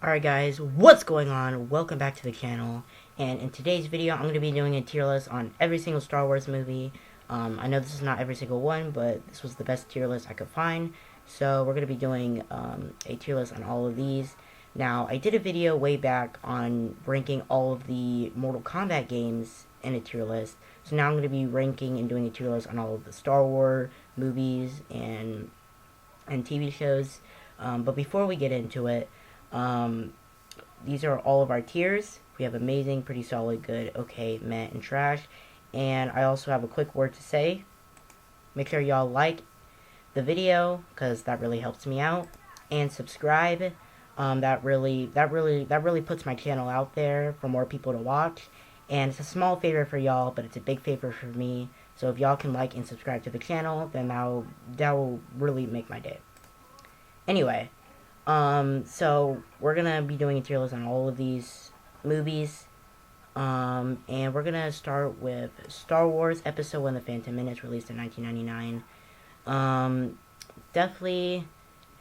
Alright guys, what's going on? Welcome back to the channel, and in today's video I'm going to be doing a tier list on every single Star Wars movie. I know this is not every single one, but this was the best tier list I could find, so we're going to be doing a tier list on all of these. Now, I did a video way back on ranking all of the Mortal Kombat games in a tier list, so now I'm going to be ranking and doing a tier list on all of the Star Wars movies and TV shows. But before we get into it, these are all of our tiers. We have amazing, pretty solid, good, okay, meh, and trash. And I also have a quick word to say. Make sure y'all like the video, because that really helps me out. And subscribe. That really puts my channel out there for more people to watch. And it's a small favor for y'all, but it's a big favor for me. So if y'all can like and subscribe to the channel, then that will really make my day. Anyway, so we're gonna be doing a tier list on all of these movies, and we're gonna start with Star Wars Episode 1: The Phantom Menace, released in 1999. Definitely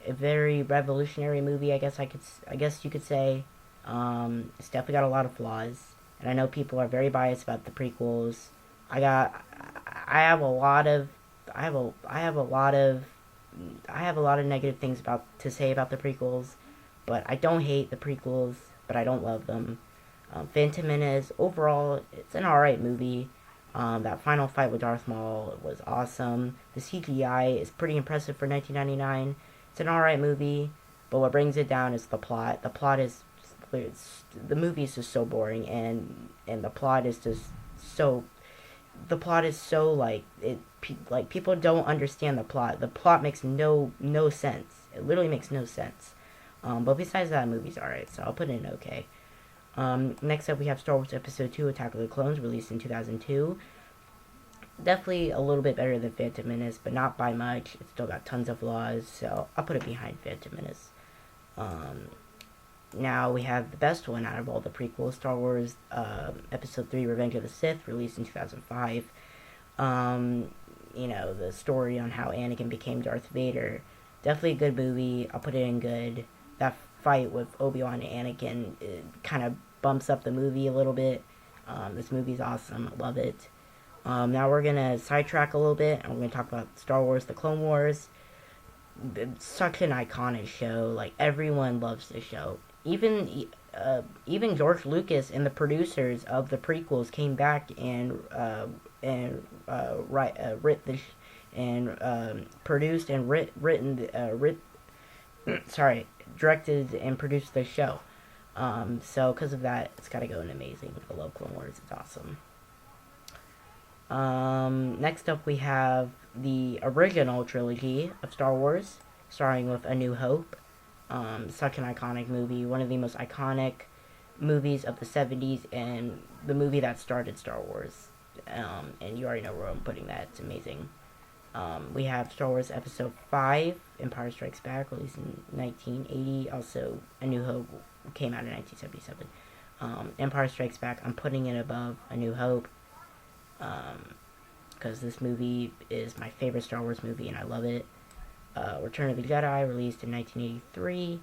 a very revolutionary movie, I guess you could say. It's definitely got a lot of flaws, and I know people are very biased about the prequels. I have a lot of negative things to say about the prequels, but I don't hate the prequels, but I don't love them. Phantom Menace, overall, it's an alright movie. That final fight with Darth Maul was awesome. The CGI is pretty impressive for 1999. It's an alright movie, but what brings it down is the plot. The movie is just so boring, and the plot is just so... people don't understand the plot. The plot makes no sense. It literally makes no sense. But besides that, the movie's alright, so I'll put it in okay. Next up, we have Star Wars Episode 2: Attack of the Clones, released in 2002. Definitely a little bit better than Phantom Menace, but not by much. It's still got tons of flaws, so I'll put it behind Phantom Menace. Now we have the best one out of all the prequels, Star Wars Episode 3: Revenge of the Sith, released in 2005. The story on how Anakin became Darth Vader. Definitely a good movie. I'll put it in good. That fight with Obi-Wan and Anakin kind of bumps up the movie a little bit. This movie's awesome. I love it. Now we're going to sidetrack a little bit, and we're going to talk about Star Wars: The Clone Wars. It's such an iconic show. Like, everyone loves this show. Even George Lucas and the producers of the prequels came back and produced and directed and produced the show. So because of that, it's got to go in amazing. I love Clone Wars. It's awesome. Next up, we have the original trilogy of Star Wars, starting with A New Hope. Such an iconic movie, one of the most iconic movies of the 70s, and the movie that started Star Wars. And you already know where I'm putting that. It's amazing. We have Star Wars Episode 5, Empire Strikes Back, released in 1980. Also, A New Hope came out in 1977. Empire Strikes Back, I'm putting it above A New Hope, because this movie is my favorite Star Wars movie, and I love it. Return of the Jedi, released in 1983.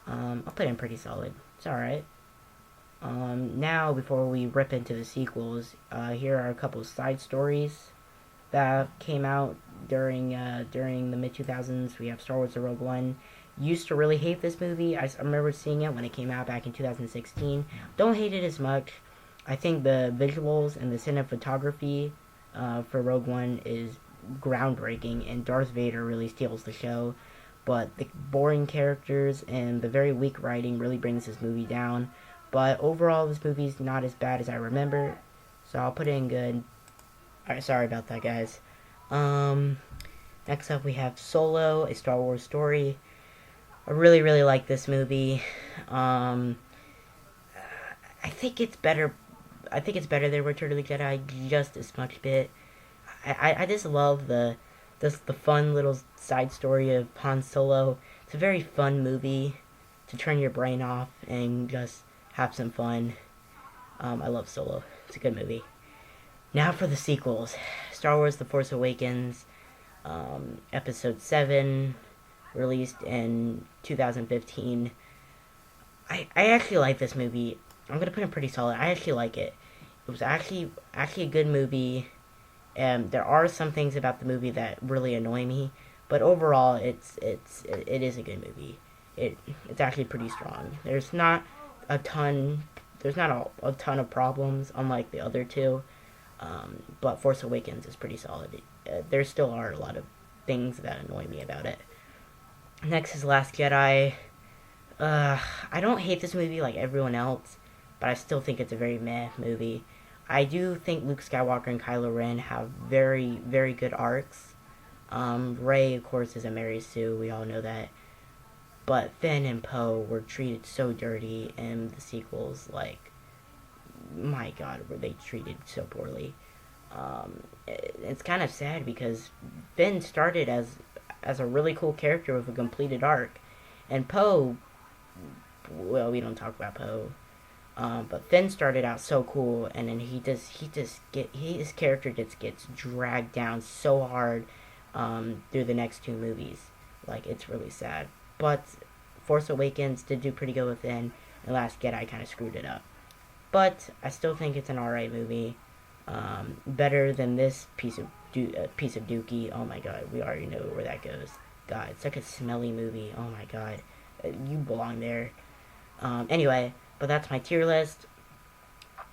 I'll put it in pretty solid. It's alright. Now, before we rip into the sequels, here are a couple of side stories that came out during the mid-2000s. We have Star Wars: The Rogue One. Used to really hate this movie. I remember seeing it when it came out back in 2016. Don't hate it as much. I think the visuals and the cinematography for Rogue One is groundbreaking, and Darth Vader really steals the show, but the boring characters and the very weak writing really brings this movie down. But overall, this movie's not as bad as I remember, so I'll put it in good. Alright, sorry about that, guys. Next up, we have Solo: A Star Wars Story. I really like this movie. I think it's better than Return of the Jedi, just as much bit. I just love the fun little side story of Han Solo. It's a very fun movie to turn your brain off and just have some fun. I love Solo. It's a good movie. Now for the sequels. Star Wars: The Force Awakens, Episode 7, released in 2015. I actually like this movie. I'm gonna put it pretty solid. I actually like it. It was actually a good movie. And there are some things about the movie that really annoy me, but overall, it is a good movie. It's actually pretty strong. A ton. There's not a ton of problems, unlike the other two. But Force Awakens is pretty solid. There still are a lot of things that annoy me about it. Next is Last Jedi. I don't hate this movie like everyone else, but I still think it's a very meh movie. I do think Luke Skywalker and Kylo Ren have very, very good arcs. Rey, of course, is a Mary Sue. We all know that. But Finn and Poe were treated so dirty in the sequels. Like, my God, were they treated so poorly? It's kind of sad because Finn started as a really cool character with a completed arc, and Poe. Well, we don't talk about Poe. But Finn started out so cool, and then his character just gets dragged down so hard through the next two movies. Like, it's really sad. But Force Awakens did do pretty good with Finn, and Last Jedi kind of screwed it up. But I still think it's an alright movie. Better than this piece of Dookie. Oh my God, we already know where that goes. God, it's like a smelly movie. Oh my God, you belong there. Anyway. But that's my tier list.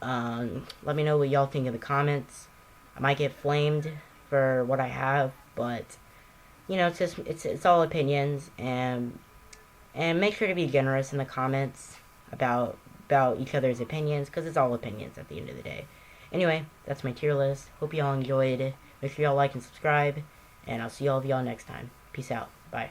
Let me know what y'all think in the comments. I might get flamed for what I have, but you know, it's all opinions, and make sure to be generous in the comments about each other's opinions, because it's all opinions at the end of the day. Anyway, that's my tier list. Hope y'all enjoyed. Make sure y'all like and subscribe, and I'll see all of y'all next time. Peace out. Bye.